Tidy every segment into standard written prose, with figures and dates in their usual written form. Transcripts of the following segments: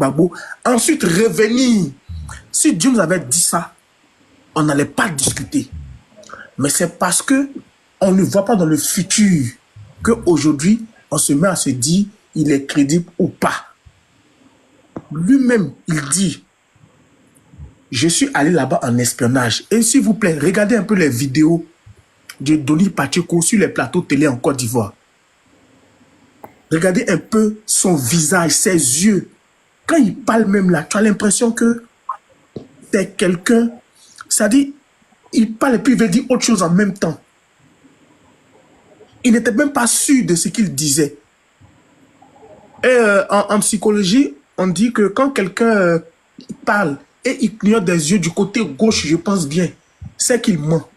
Gbagbo, ensuite revenir. Si Dieu nous avait dit ça, on n'allait pas discuter. Mais c'est parce que on ne voit pas dans le futur qu'aujourd'hui, on se met à se dire il est crédible ou pas. Lui-même, il dit, je suis allé là-bas en espionnage. Et s'il vous plaît, regardez un peu les vidéos de Donny Pacheco sur les plateaux télé en Côte d'Ivoire. Regardez un peu son visage, ses yeux. Quand il parle même là, tu as l'impression que c'est quelqu'un, c'est-à-dire, il parle et puis il veut dire autre chose en même temps. Il n'était même pas sûr de ce qu'il disait. Et en psychologie, on dit que quand quelqu'un parle et il clignote des yeux du côté gauche, je pense bien, c'est qu'il ment.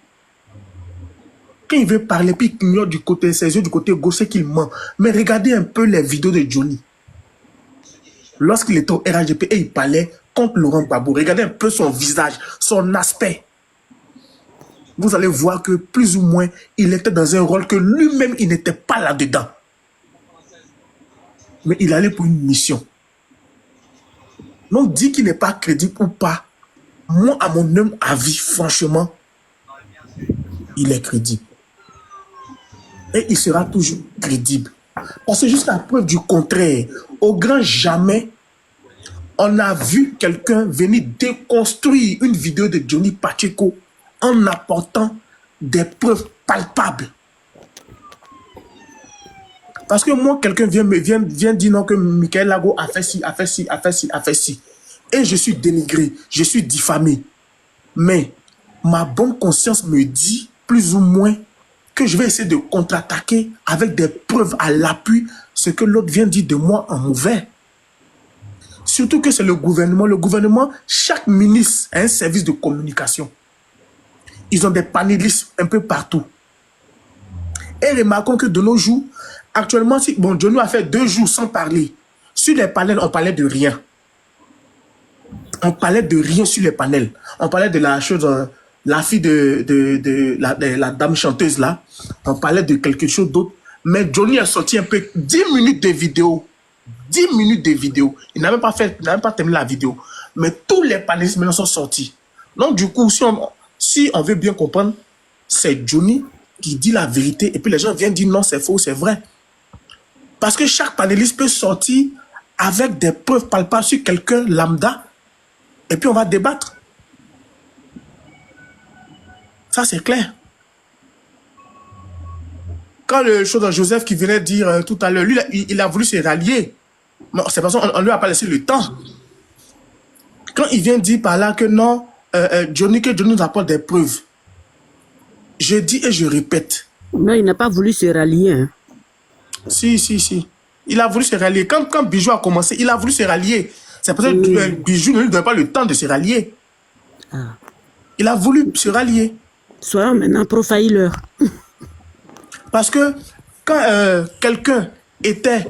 Quand il veut parler, puis il clignote du côté, ses yeux du côté gauche, c'est qu'il ment. Mais regardez un peu les vidéos de Johnny. Lorsqu'il était au RHDP et il parlait contre Laurent Gbagbo, regardez un peu son visage, son aspect. Vous allez voir que plus ou moins, il était dans un rôle que lui-même, il n'était pas là-dedans. Mais il allait pour une mission. Donc, dit qu'il n'est pas crédible ou pas, moi, à mon humble avis, franchement, il est crédible. Et il sera toujours crédible. Parce que jusqu'à preuve du contraire, au grand jamais, on a vu quelqu'un venir déconstruire une vidéo de Donny Pacheco en apportant des preuves palpables. Parce que moi, quelqu'un vient dire non que Michael Lago a fait ci, a fait ci, a fait ci, a fait ci. Et je suis dénigré, je suis diffamé. Mais ma bonne conscience me dit plus ou moins que je vais essayer de contre-attaquer avec des preuves à l'appui ce que l'autre vient dire de moi en mauvais. Surtout que c'est le gouvernement. Le gouvernement, chaque ministre a un service de communication. Ils ont des panélistes un peu partout. Et remarquons que de nos jours, actuellement, si, bon, Johnny a fait 2 jours sans parler. Sur les panels, on parlait de rien. On parlait de rien sur les panels. On parlait de la chose, la fille de la dame chanteuse là. On parlait de quelque chose d'autre. Mais Johnny a sorti un peu 10 minutes de vidéo. 10 minutes de vidéo. Il n'a même pas terminé la vidéo. Mais tous les panélistes maintenant sont sortis. Donc du coup, si on veut bien comprendre, c'est Johnny qui dit la vérité et puis les gens viennent dire non, c'est faux, c'est vrai. Parce que chaque panéliste peut sortir avec des preuves palpables sur quelqu'un lambda et puis on va débattre. Ça, c'est clair. Quand le chose de Joseph qui venait dire tout à l'heure, lui, il a voulu se rallier. C'est parce qu'on ne lui a pas laissé le temps. Quand il vient dire par là que non, Johnny nous apporte des preuves, je dis et je répète. Non, il n'a pas voulu se rallier. Hein. Si. Il a voulu se rallier. Quand Bijou a commencé, il a voulu se rallier. C'est parce que Bijou ne lui donne pas le temps de se rallier. Ah. Il a voulu se rallier. Soyons maintenant profiler. Parce que quand quelqu'un était...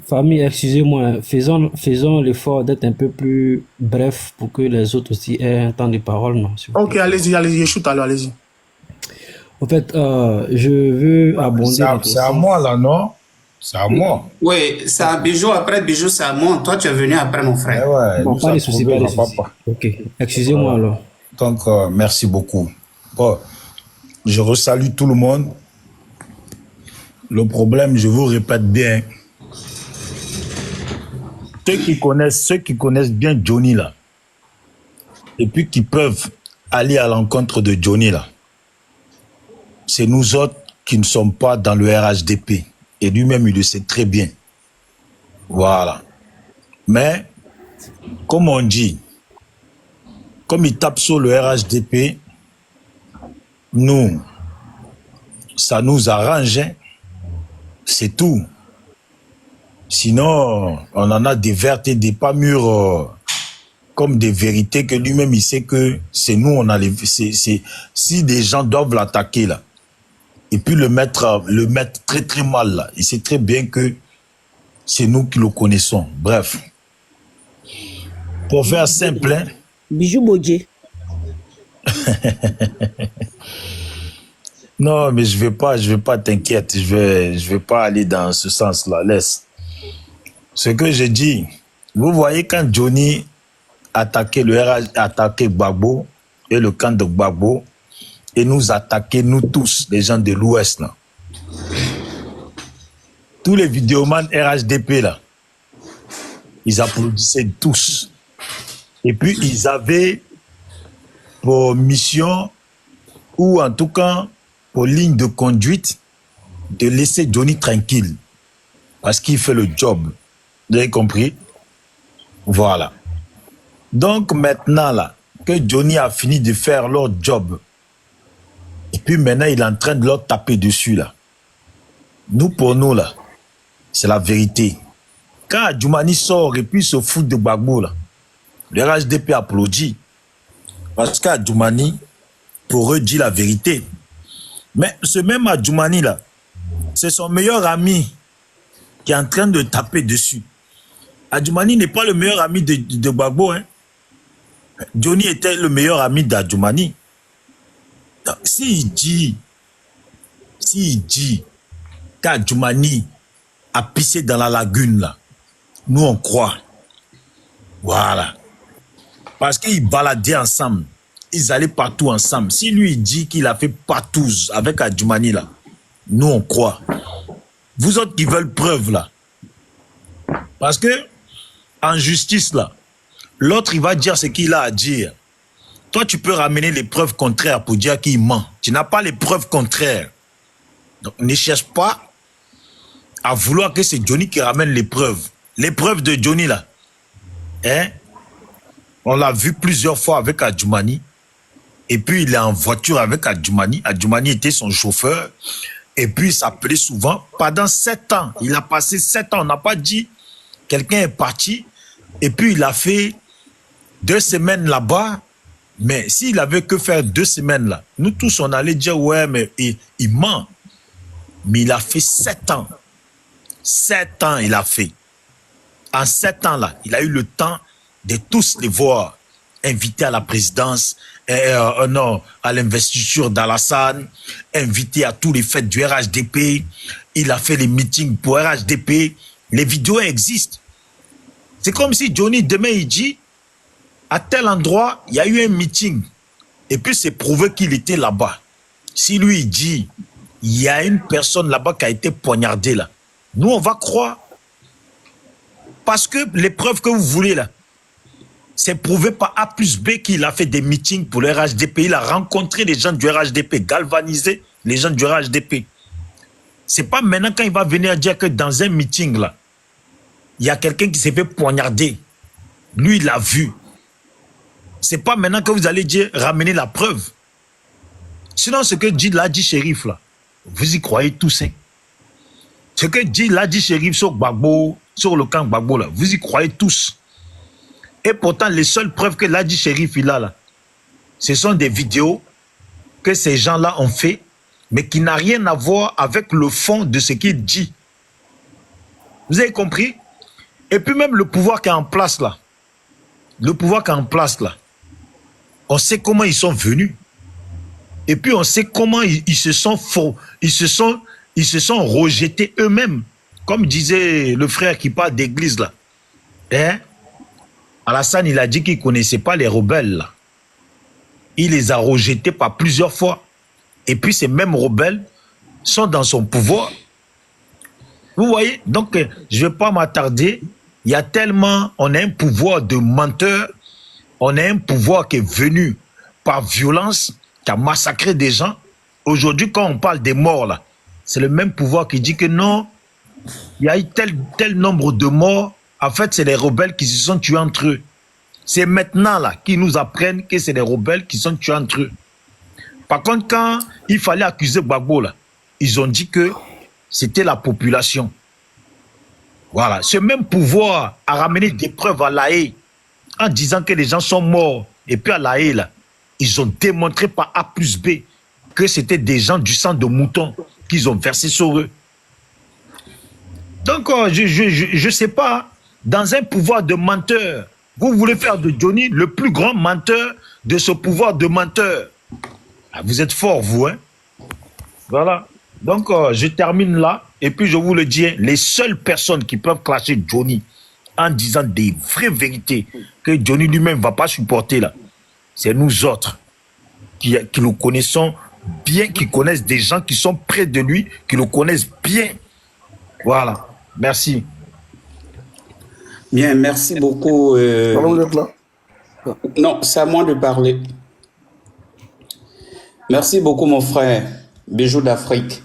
Famille, excusez-moi, faisons l'effort d'être un peu plus bref pour que les autres aussi aient un temps de parole. Non, ok, allez-y, shoot alors, allez-y. En fait, je veux abonder... C'est à moi là, non? C'est à moi. Oui, c'est à Bijou, après Bijou, c'est à moi. Toi, tu es venu après, mon frère. Ouais, bon, pas de soucis, pas de soucis. Ok, excusez-moi alors. Donc, merci beaucoup. Bon, je resalue tout le monde. Le problème, je vous répète bien, ceux qui connaissent bien Johnny là, et puis qui peuvent aller à l'encontre de Johnny là, c'est nous autres qui ne sommes pas dans le RHDP. Et lui-même, il le sait très bien. Voilà. Mais, comme on dit, comme il tape sur le RHDP, nous, ça nous arrange, hein. C'est tout. Sinon, on en a des vertes et des pas mûres comme des vérités que lui-même, il sait que c'est nous, on a les... si des gens doivent l'attaquer, là, et puis le mettre très, très mal, là, il sait très bien que c'est nous qui le connaissons. Bref. Pour faire simple, hein. Bijou Bodje. Non, mais je vais pas, t'inquiète, je vais pas aller dans ce sens-là, laisse. Ce que j'ai dit, Vous voyez quand Johnny attaquait le RH, attaquait Gbagbo et le camp de Gbagbo et nous attaquait, nous tous, les gens de l'Ouest, là. Tous les vidéomans RHDP, là, ils applaudissaient tous. Et puis, ils avaient pour mission, ou en tout cas, pour ligne de conduite, de laisser Johnny tranquille. Parce qu'il fait le job. Vous avez compris? Voilà. Donc, maintenant, là, que Johnny a fini de faire leur job, et puis maintenant, il est en train de leur taper dessus, là. Nous, pour nous, là, c'est la vérité. Quand Adjoumani sort et puis se fout de Gbagbo, là, le RHDP applaudit. Parce qu'Adjoumani, pour eux, dit la vérité. Mais ce même Adjoumani, là, c'est son meilleur ami qui est en train de taper dessus. Adjoumani n'est pas le meilleur ami de Gbagbo, hein. Johnny était le meilleur ami d'Adjoumani. S'il dit qu'Adjoumani a pissé dans la lagune, là, nous on croit. Voilà. Parce qu'ils baladaient ensemble. Ils allaient partout ensemble. Si lui il dit qu'il a fait partout avec Adjoumani, là, nous on croit. Vous autres qui veulent preuve, là. Parce que en justice, là, l'autre il va dire ce qu'il a à dire. Toi, tu peux ramener les preuves contraires pour dire qu'il ment. Tu n'as pas les preuves contraires. Donc, ne cherche pas à vouloir que c'est Johnny qui ramène les preuves. Les preuves de Johnny, là, hein, on l'a vu plusieurs fois avec Adjoumani. Et puis, il est en voiture avec Adjoumani. Adjoumani était son chauffeur. Et puis, il s'appelait souvent. Pendant 7 ans, il a passé 7 ans. On n'a pas dit, quelqu'un est parti. Et puis, il a fait 2 semaines là-bas. Mais s'il avait que faire 2 semaines là, nous tous on allait dire ouais mais il ment. Mais il a fait 7 ans. 7 ans il a fait. En 7 ans là, il a eu le temps de tous les voir. Invité à la présidence, non, à l'investiture d'Alassane, invité à tous les fêtes du RHDP. Il a fait les meetings pour RHDP. Les vidéos existent. C'est comme si Johnny demain il dit à tel endroit, il y a eu un meeting. Et puis, c'est prouvé qu'il était là-bas. Si lui, il dit, il y a une personne là-bas qui a été poignardée, là. Nous, on va croire. Parce que les preuves que vous voulez, là, c'est prouvé par A plus B qu'il a fait des meetings pour le RHDP. Il a rencontré les gens du RHDP, galvanisé les gens du RHDP. C'est pas maintenant quand il va venir dire que dans un meeting, là, il y a quelqu'un qui s'est fait poignarder. Lui, il l'a vu. C'est pas maintenant que vous allez dire ramener la preuve. Sinon, ce que dit Ladi Shérif, là, vous y croyez tous, hein? Ce que dit Ladi Shérif sur Gbagbo, sur le camp Gbagbo, là, vous y croyez tous. Et pourtant, les seules preuves que Ladi Shérif il a là, ce sont des vidéos que ces gens-là ont fait, mais qui n'ont rien à voir avec le fond de ce qu'il dit. Vous avez compris? Et puis même le pouvoir qui est en place là, on sait comment ils sont venus. Et puis on sait comment ils se sont rejetés eux-mêmes. Comme disait le frère qui parle d'église là. Hein? Alassane, il a dit qu'il ne connaissait pas les rebelles là. Il les a rejetés par plusieurs fois. Et puis ces mêmes rebelles sont dans son pouvoir. Vous voyez? Donc, je ne vais pas m'attarder. Il y a tellement, on a un pouvoir de menteur. On a un pouvoir qui est venu par violence, qui a massacré des gens. Aujourd'hui, quand on parle des morts, là, c'est le même pouvoir qui dit que non, il y a eu tel nombre de morts. En fait, c'est les rebelles qui se sont tués entre eux. C'est maintenant là qu'ils nous apprennent que c'est les rebelles qui sont tués entre eux. Par contre, quand il fallait accuser Gbagbo, là, ils ont dit que c'était la population. Voilà. Ce même pouvoir a ramené des preuves à La Haye en disant que les gens sont morts. Et puis à La Haye, là, ils ont démontré par A plus B que c'était des gens du sang de mouton qu'ils ont versé sur eux. Donc, je ne sais pas, dans un pouvoir de menteur, vous voulez faire de Johnny le plus grand menteur de ce pouvoir de menteur. Ah, vous êtes fort, vous, hein? Voilà. Donc, je termine là. Et puis, je vous le dis, les seules personnes qui peuvent clasher Johnny en disant des vraies vérités que Johnny lui-même ne va pas supporter là. C'est nous autres qui le connaissons bien, qui connaissent des gens qui sont près de lui, qui le connaissent bien. Voilà. Merci. Bien, merci beaucoup. Non, c'est à moi de parler. Merci beaucoup, mon frère. Bijou d'Afrique.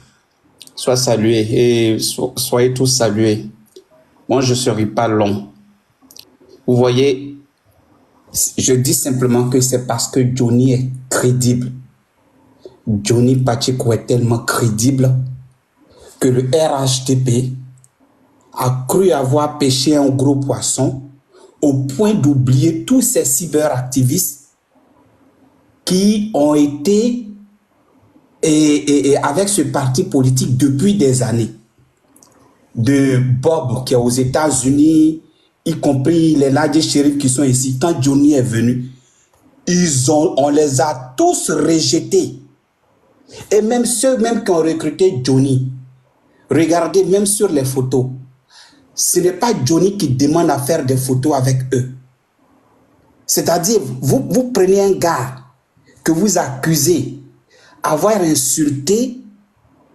Sois salué et soyez tous salués. Moi, je ne serai pas long. Vous voyez, je dis simplement que c'est parce que Johnny est crédible. Johnny Pacheco est tellement crédible que le RHDP a cru avoir pêché un gros poisson au point d'oublier tous ces cyberactivistes qui ont été avec ce parti politique depuis des années. De Bob qui est aux États-Unis, y compris les Ladji Sherif qui sont ici. Quand Johnny est venu, on les a tous rejetés. Et même ceux qui ont recruté Johnny, regardez même sur les photos, ce n'est pas Johnny qui demande à faire des photos avec eux. C'est-à-dire, vous prenez un gars que vous accusez d'avoir insulté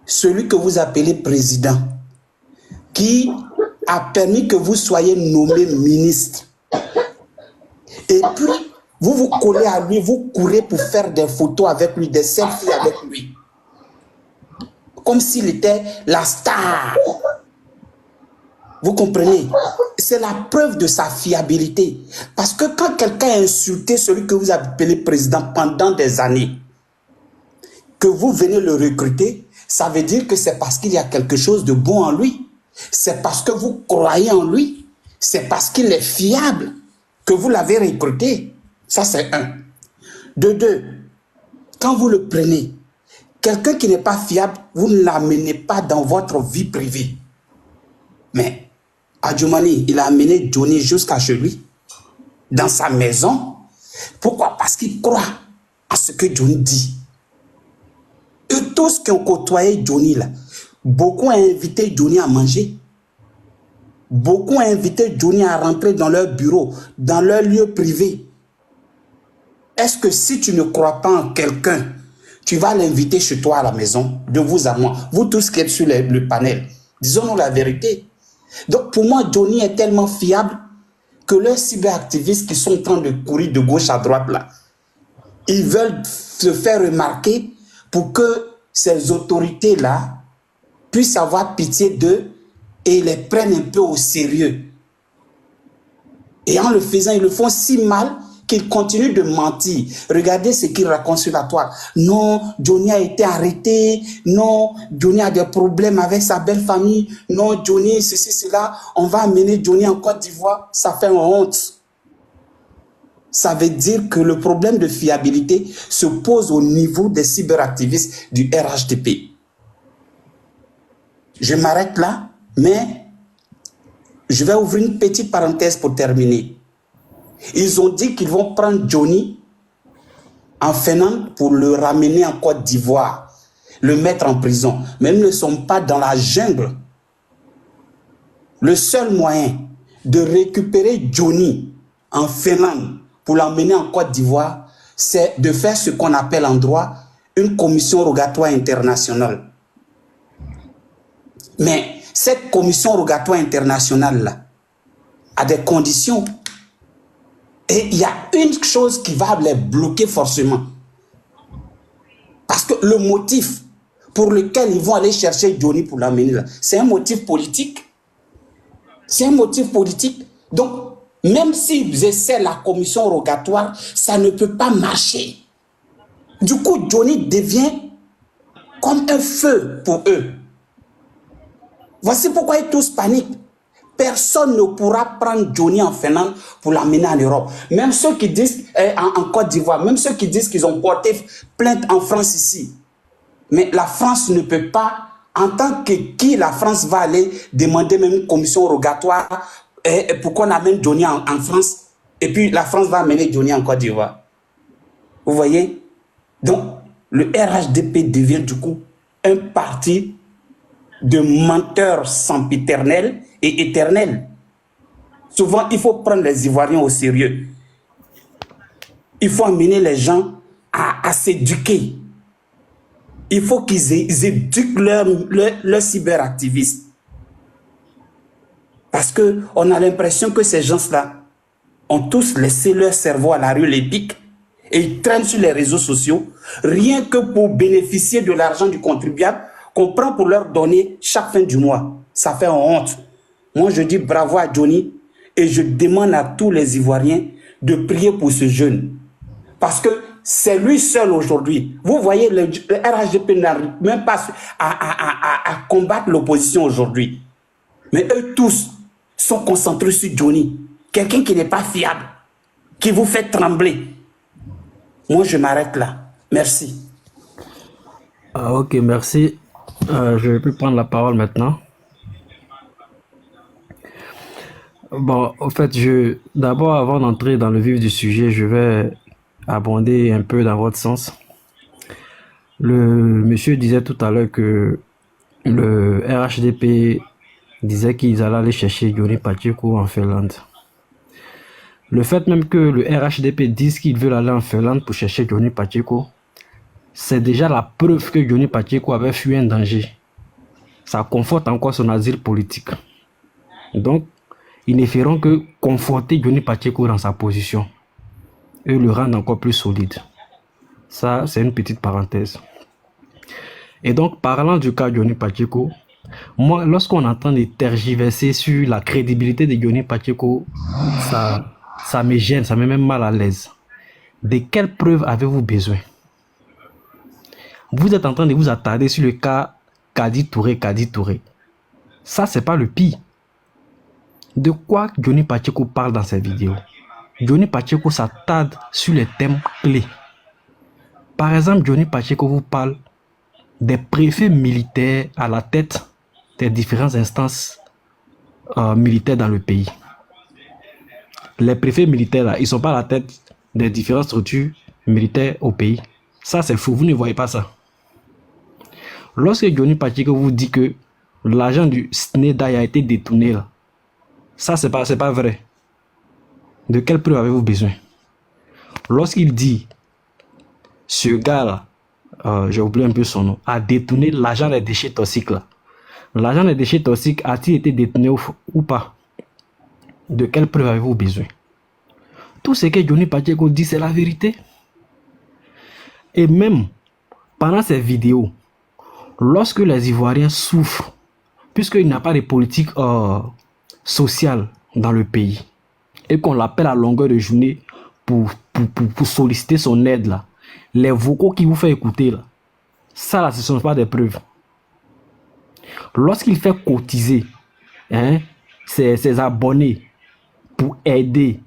celui que vous appelez président, qui a permis que vous soyez nommé ministre. Et puis, vous vous collez à lui, vous courez pour faire des photos avec lui, des selfies avec lui. Comme s'il était la star. Vous comprenez? C'est la preuve de sa fiabilité. Parce que quand quelqu'un a insulté celui que vous appelez président pendant des années, que vous venez le recruter, ça veut dire que c'est parce qu'il y a quelque chose de bon en lui. C'est parce que vous croyez en lui. C'est parce qu'il est fiable que vous l'avez recruté. Ça, c'est un. De deux, quand vous le prenez, quelqu'un qui n'est pas fiable, vous ne l'amenez pas dans votre vie privée. Mais Adjumani, il a amené Johnny jusqu'à chez lui, dans sa maison. Pourquoi? Parce qu'il croit à ce que Johnny dit. Et tous qui ont côtoyé Johnny, là, beaucoup ont invité Johnny à manger. Beaucoup ont invité Johnny à rentrer dans leur bureau, dans leur lieu privé. Est-ce que si tu ne crois pas en quelqu'un, tu vas l'inviter chez toi à la maison, de vous à moi, vous tous qui êtes sur le panel, disons-nous la vérité. Donc pour moi, Johnny est tellement fiable que les cyberactivistes qui sont en train de courir de gauche à droite là, ils veulent se faire remarquer pour que ces autorités-là puissent avoir pitié d'eux et les prennent un peu au sérieux. Et en le faisant, ils le font si mal qu'ils continuent de mentir. Regardez ce qu'ils racontent sur la toile. Non, Johnny a été arrêté. Non, Johnny a des problèmes avec sa belle famille. Non, Johnny, ceci, cela. On va amener Johnny en Côte d'Ivoire. Ça fait honte. Ça veut dire que le problème de fiabilité se pose au niveau des cyberactivistes du RHDP. Je m'arrête là, mais je vais ouvrir une petite parenthèse pour terminer. Ils ont dit qu'ils vont prendre Johnny en Finlande pour le ramener en Côte d'Ivoire, le mettre en prison. Mais ils ne sont pas dans la jungle. Le seul moyen de récupérer Johnny en Finlande pour l'emmener en Côte d'Ivoire, c'est de faire ce qu'on appelle en droit une commission rogatoire internationale. Mais cette commission rogatoire internationale-là a des conditions. Et il y a une chose qui va les bloquer forcément. Parce que le motif pour lequel ils vont aller chercher Johnny pour l'amener là, c'est un motif politique. C'est un motif politique. Donc, même s'ils essaient la commission rogatoire, ça ne peut pas marcher. Du coup, Johnny devient comme un feu pour eux. Voici pourquoi ils tous paniquent. Personne ne pourra prendre Johnny en Finlande pour l'amener en Europe. Même ceux qui disent, en Côte d'Ivoire, même ceux qui disent qu'ils ont porté plainte en France ici. Mais la France ne peut pas, en tant que qui la France va aller demander même une commission rogatoire pour qu'on amène Johnny en France et puis la France va amener Johnny en Côte d'Ivoire. Vous voyez? Donc, le RHDP devient du coup un parti de menteurs sempiternels et éternels. Souvent, il faut prendre les Ivoiriens au sérieux. Il faut amener les gens à s'éduquer. Il faut qu'ils éduquent leurs cyberactivistes. Parce qu'on a l'impression que ces gens-là ont tous laissé leur cerveau à la rue l'épique et ils traînent sur les réseaux sociaux rien que pour bénéficier de l'argent du contribuable qu'on prend pour leur donner chaque fin du mois. Ça fait honte. Moi, je dis bravo à Johnny et je demande à tous les Ivoiriens de prier pour ce jeune. Parce que c'est lui seul aujourd'hui. Vous voyez, le RHDP n'arrive même pas à combattre l'opposition aujourd'hui. Mais eux tous sont concentrés sur Johnny. Quelqu'un qui n'est pas fiable, qui vous fait trembler. Moi, je m'arrête là. Merci. Ok, merci. Je peux prendre la parole maintenant. Bon, en fait, d'abord, avant d'entrer dans le vif du sujet, je vais abonder un peu dans votre sens. Le monsieur disait tout à l'heure que le RHDP disait qu'ils allaient aller chercher Johnny Pacheco en Finlande. Le fait même que le RHDP dise qu'ils veulent aller en Finlande pour chercher Johnny Pacheco, c'est déjà la preuve que Johnny Pacheco avait fui un danger. Ça conforte encore son asile politique. Donc, ils ne feront que conforter Johnny Pacheco dans sa position et le rendre encore plus solide. Ça, c'est une petite parenthèse. Et donc, parlant du cas de Johnny Pacheco, moi, lorsqu'on entend de tergiverser sur la crédibilité de Johnny Pacheco, ça me gêne, ça me met même mal à l'aise. De quelles preuves avez-vous besoin? Vous êtes en train de vous attarder sur le cas Kadi Touré. Ça, c'est pas le pire. De quoi Johnny Pacheco parle dans ses vidéos? Johnny Pacheco s'attarde sur les thèmes clés. Par exemple, Johnny Pacheco vous parle des préfets militaires à la tête des différentes instances militaires dans le pays. Les préfets militaires, là, ils ne sont pas à la tête des différentes structures militaires au pays. Ça, c'est faux. Vous ne voyez pas ça. Lorsque Johnny Pacheco vous dit que l'argent du SNEDAI a été détourné, là, ça, c'est pas vrai. De quelle preuve avez-vous besoin? Lorsqu'il dit, ce gars-là, j'ai oublié un peu son nom, a détourné l'argent des déchets toxiques, là. L'argent des déchets toxiques a-t-il été détourné ou pas? De quelle preuve avez-vous besoin? Tout ce que Johnny Pacheco dit, c'est la vérité. Et même pendant ces vidéos, lorsque les Ivoiriens souffrent, puisqu'il n'y a pas de politique sociale dans le pays, et qu'on l'appelle à longueur de journée pour solliciter son aide, là, les vocaux qu'il vous fait écouter, là, ça, là, ce ne sont pas des preuves. Lorsqu'il fait cotiser ses abonnés pour aider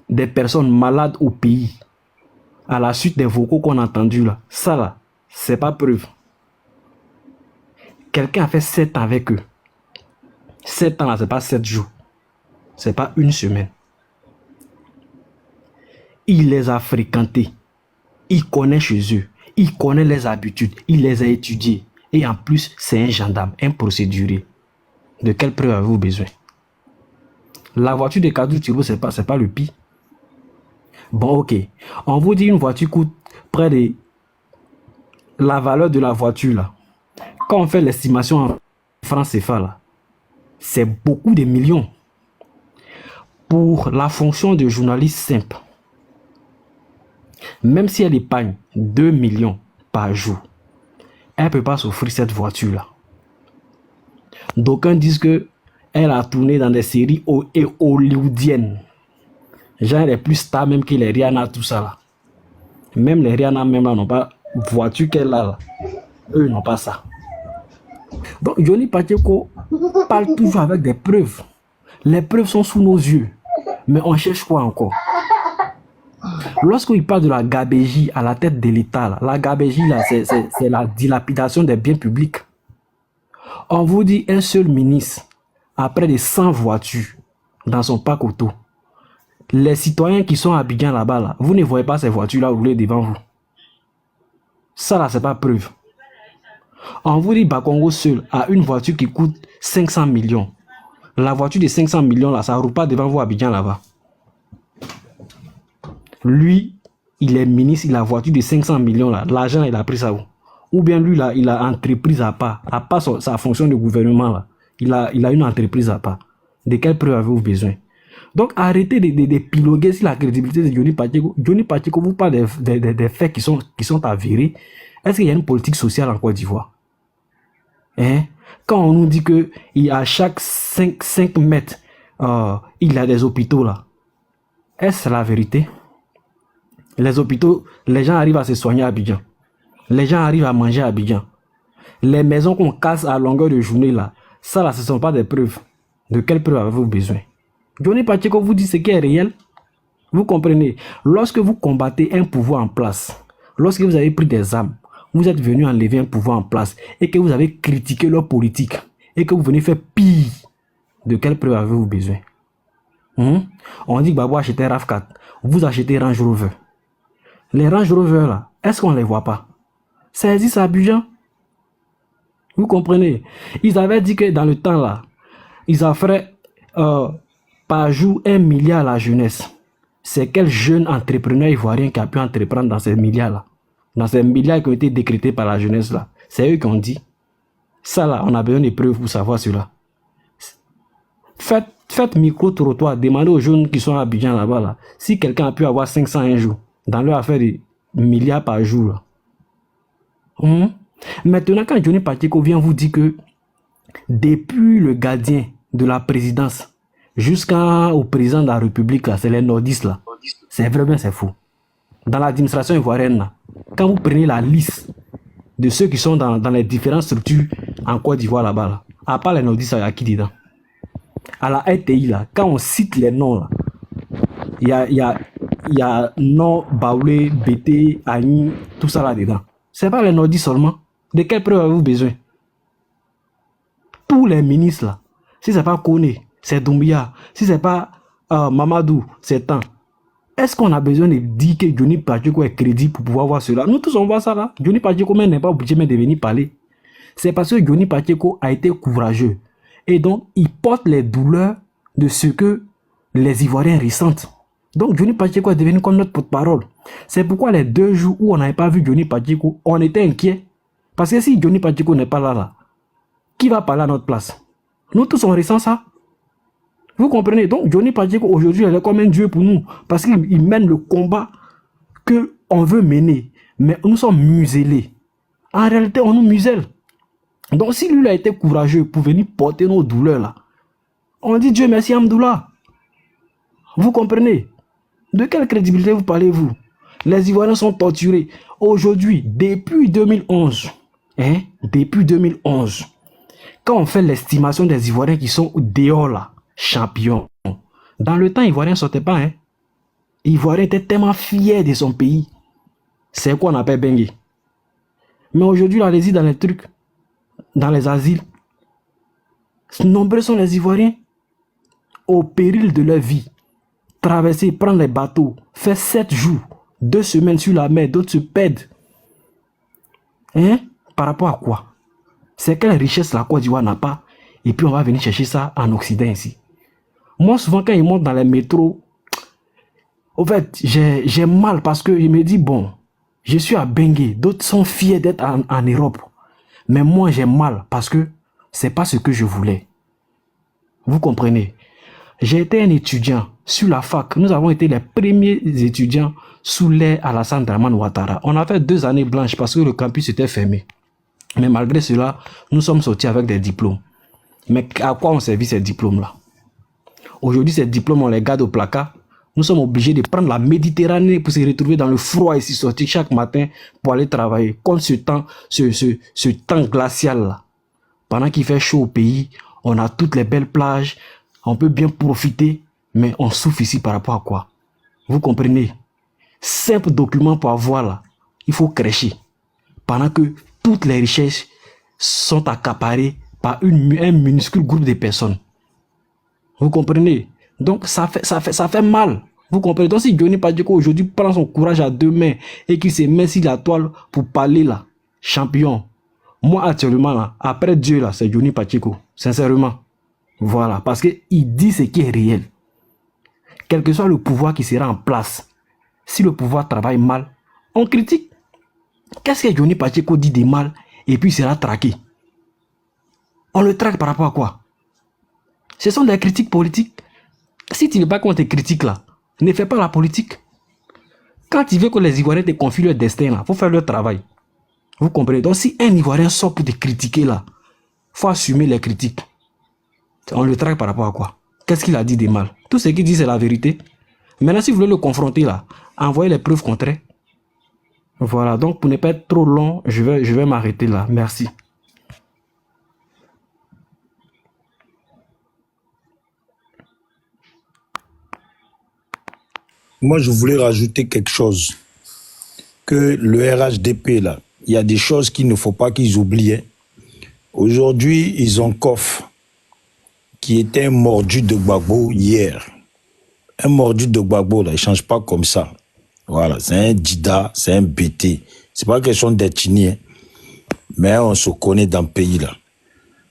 des personnes malades au pays, à la suite des vocaux qu'on a entendus là, ça là, c'est pas preuve. Quelqu'un a fait 7 ans avec eux. 7 ans là, c'est pas 7 jours. C'est pas une semaine. Il les a fréquentés. Il connaît chez eux. Il connaît les habitudes. Il les a étudiés. Et en plus, c'est un gendarme, un procédurier. De quelle preuve avez-vous besoin? La voiture de Kadou Thierno, c'est pas le pire. Bon, ok. On vous dit une voiture coûte près de la valeur de la voiture, là. Quand on fait l'estimation en francs CFA, là, c'est beaucoup de millions. Pour la fonction de journaliste simple, même si elle épargne 2 millions par jour, elle ne peut pas s'offrir cette voiture-là. D'aucuns disent qu'elle a tourné dans des séries hollywoodiennes. Genre, elle est plus star même que les Rihanna, tout ça là. Même les Rihanna, même là, n'ont pas voiture qu'elle a là. Eux n'ont pas ça. Donc, Johnny Pacheco parle toujours avec des preuves. Les preuves sont sous nos yeux. Mais on cherche quoi encore? Lorsqu'il parle de la gabégie à la tête de l'État, là, la gabégie, là, c'est la dilapidation des biens publics. On vous dit un seul ministre a près de 100 voitures dans son parc auto. Les citoyens qui sont à Abidjan là-bas, là, vous ne voyez pas ces voitures-là rouler devant vous. Ça là, c'est pas preuve. On vous dit Bakongo seul a une voiture qui coûte 500 millions. La voiture de 500 millions, là, ça ne roule pas devant vous à Abidjan, là-bas. Lui, il est ministre, il a la voiture de 500 millions, là. L'argent, il a pris ça où? Ou bien lui, là, il a entreprise à part sa fonction de gouvernement, là. Il a une entreprise à part. De quelle preuve avez-vous besoin? Donc, arrêtez de piloguer sur la crédibilité de Johnny Pacheco. Johnny Pacheco vous parle des faits qui sont avérés. Est-ce qu'il y a une politique sociale en Côte d'Ivoire? Hein? Quand on nous dit que à chaque 5 mètres, il y a des hôpitaux là. Est-ce la vérité? Les hôpitaux, les gens arrivent à se soigner à Abidjan. Les gens arrivent à manger à Abidjan. Les maisons qu'on casse à longueur de journée là, ça là, ce ne sont pas des preuves. De quelles preuves avez-vous besoin? Johnny Pacheco vous dit ce qui est réel. Vous comprenez? Lorsque vous combattez un pouvoir en place, lorsque vous avez pris des armes, vous êtes venu enlever un pouvoir en place et que vous avez critiqué leur politique et que vous venez faire pire, de quelle preuve avez-vous besoin? On dit que Babou achetait RAV4, vous achetez Range Rover. Les Range Rover là, est-ce qu'on ne les voit pas? Ça existe à Abidjan. Vous comprenez? Ils avaient dit que dans le temps là, ils offraient par jour 1 milliard à la jeunesse. C'est quel jeune entrepreneur ivoirien qui a pu entreprendre dans ces milliards là? Dans ces milliards qui ont été décrétés par la jeunesse là. C'est eux qui ont dit. Ça là, on a besoin de preuves pour savoir cela. Faites micro-trottoir, demandez aux jeunes qui sont à Abidjan là-bas là, si quelqu'un a pu avoir 500 un jour, dans leur affaire de milliards par jour là. Maintenant, quand Johnny Pacheco vient vous dire que depuis le gardien de la présidence jusqu'au président de la République, là, c'est les nordistes là. C'est vrai, bien c'est faux. Dans l'administration ivoirienne, là, quand vous prenez la liste de ceux qui sont dans les différentes structures en Côte d'Ivoire là-bas, là, à part les nordistes, il y a qui dedans? À la RTI, là, quand on cite les noms, là, il y a nom, Baoulé, BT, Agni, tout ça là-dedans. C'est pas les nordistes seulement. De quelle preuve avez-vous besoin? Tous les ministres là, si c'est pas Koné, c'est Doumbia, si c'est pas Mamadou, c'est Tan. Est-ce qu'on a besoin de dire que Johnny Pacheco est crédible pour pouvoir voir cela? Nous tous on voit ça là. Johnny Pacheco même n'est pas obligé de venir parler. C'est parce que Johnny Pacheco a été courageux. Et donc, il porte les douleurs de ce que les Ivoiriens ressentent. Donc, Johnny Pacheco est devenu comme notre porte-parole. C'est pourquoi les 2 jours où on n'avait pas vu Johnny Pacheco, on était inquiets. Parce que si Johnny Pacheco n'est pas là, qui va parler à notre place? Nous tous on ressent ça. Vous comprenez? Donc, Johnny Pacheco aujourd'hui, il est comme un dieu pour nous. Parce qu'il mène le combat qu'on veut mener. Mais nous sommes muselés. En réalité, on nous muselle. Donc, si lui a été courageux pour venir porter nos douleurs là, on dit Dieu merci Amdoula. Vous comprenez? De quelle crédibilité vous parlez-vous? Les Ivoiriens sont torturés. Aujourd'hui, depuis 2011, depuis 2011, quand on fait l'estimation des Ivoiriens qui sont dehors là, champions, dans le temps, Ivoirien ne sortait pas. Ivoirien était tellement fier de son pays. C'est quoi on appelle Bengue. Mais aujourd'hui, allez-y dans les trucs, dans les asiles. Nombreux sont les Ivoiriens au péril de leur vie. Traverser, prendre les bateaux, faire 7 jours, 2 semaines sur la mer, d'autres se perdent. Par rapport à quoi? C'est quelle richesse la Côte d'Ivoire n'a pas? Et puis on va venir chercher ça en Occident ici. Moi, souvent, quand ils montent dans les métros, au fait, j'ai mal parce que je me dis, bon, je suis à Bengue, d'autres sont fiers d'être en Europe. Mais moi, j'ai mal parce que c'est pas ce que je voulais. Vous comprenez? J'ai été un étudiant sur la fac. Nous avons été les premiers étudiants sous l'ère Alassane Dramane Ouattara. On a fait 2 années blanches parce que le campus était fermé. Mais malgré cela, nous sommes sortis avec des diplômes. Mais à quoi ont servi ces diplômes-là? Aujourd'hui, ces diplômes, on les garde au placard. Nous sommes obligés de prendre la Méditerranée pour se retrouver dans le froid et s'y sortir chaque matin pour aller travailler. Comme ce temps glacial-là. Pendant qu'il fait chaud au pays, on a toutes les belles plages, on peut bien profiter, mais on souffre ici par rapport à quoi? Vous comprenez? Simple document pour avoir là, il faut crècher. Pendant que toutes les richesses sont accaparées par un minuscule groupe de personnes. Vous comprenez? Donc ça fait mal. Vous comprenez? Donc si Johnny Pacheco aujourd'hui prend son courage à 2 mains et qu'il se met sur la toile pour parler là, champion. Moi actuellement là, après Dieu là, c'est Johnny Pacheco. Sincèrement. Voilà, parce qu'il dit ce qui est réel. Quel que soit le pouvoir qui sera en place, si le pouvoir travaille mal, on critique. Qu'est-ce que Johnny Pacheco dit de mal et puis il sera traqué? On le traque par rapport à quoi? Ce sont des critiques politiques. Si tu ne veux pas qu'on te critique là, ne fais pas la politique. Quand tu veux que les Ivoiriens te confient leur destin là, il faut faire leur travail. Vous comprenez? Donc si un Ivoirien sort pour te critiquer là, il faut assumer les critiques. On le traque par rapport à quoi? Qu'est-ce qu'il a dit de mal? Tout ce qu'il dit c'est la vérité. Maintenant si vous voulez le confronter là, envoyez les preuves contraires. Voilà, donc pour ne pas être trop long, je vais m'arrêter là. Merci. Moi, je voulais rajouter quelque chose. Que le RHDP, là, il y a des choses qu'il ne faut pas qu'ils oublient. Hein. Aujourd'hui, ils ont Kof, qui était un mordu de Gbagbo hier. Un mordu de Gbagbo, là, il ne change pas comme ça. Voilà, c'est un Dida, c'est un BT. C'est pas question d'ethnie, hein. Mais on se connaît dans le pays, là.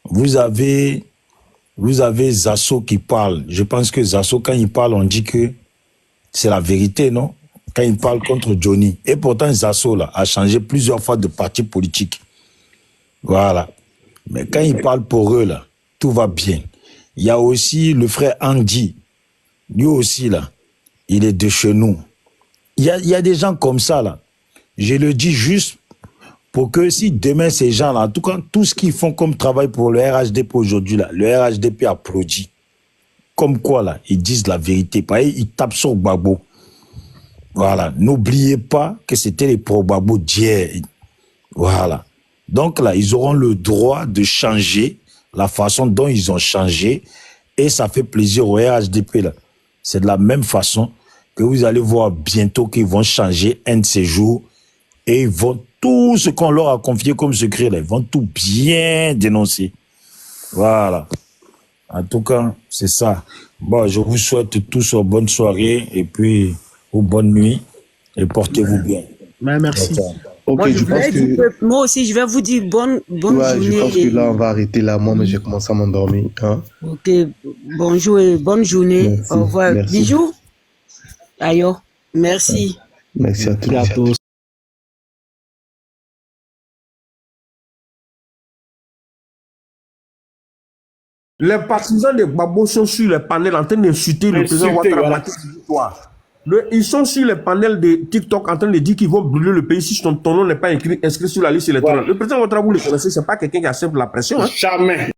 Vous avez Zasso qui parle. Je pense que Zasso, quand il parle, on dit que c'est la vérité, non? Quand il parle contre Johnny. Et pourtant, Zasso, là, a changé plusieurs fois de parti politique. Voilà. Mais quand il parle pour eux, là, tout va bien. Il y a aussi le frère Andy. Lui aussi, là, il est de chez nous. Il y a des gens comme ça, là. Je le dis juste pour que si demain, ces gens-là, en tout cas, tout ce qu'ils font comme travail pour le RHDP aujourd'hui, là, le RHDP applaudit. Comme quoi, là, ils disent la vérité. Pareil, ils tapent sur Gbagbo. Voilà. N'oubliez pas que c'était les pro-Gbagbo d'hier. Voilà. Donc là, ils auront le droit de changer la façon dont ils ont changé. Et ça fait plaisir au RHDP, là. C'est de la même façon que vous allez voir bientôt qu'ils vont changer un de ces jours. Et ils vont tout ce qu'on leur a confié comme secret, là, ils vont tout bien dénoncer. Voilà. En tout cas, c'est ça. Bon, je vous souhaite tous une bonne soirée et puis une bonne nuit et portez-vous bien. Merci. Ok, Moi, je pense que... Moi aussi, je vais vous dire bonne Ouais, journée. je pense que là, on va arrêter là. Moi, mais j'ai commencé à m'endormir. Hein? Ok, bonjour et bonne journée. Merci, Au revoir. merci. Bisous. Ayo. Merci. Merci à tous. Merci à tous. Les partisans de Gbagbo sont sur les panels en train d'insulter le président Ouattara. Ils sont sur les panels de TikTok en train de dire qu'ils vont brûler le pays si ton nom n'est pas inscrit sur la liste électorale. Le président Ouattara, vous le connaissez, c'est pas quelqu'un qui accepte la pression. Hein? Jamais.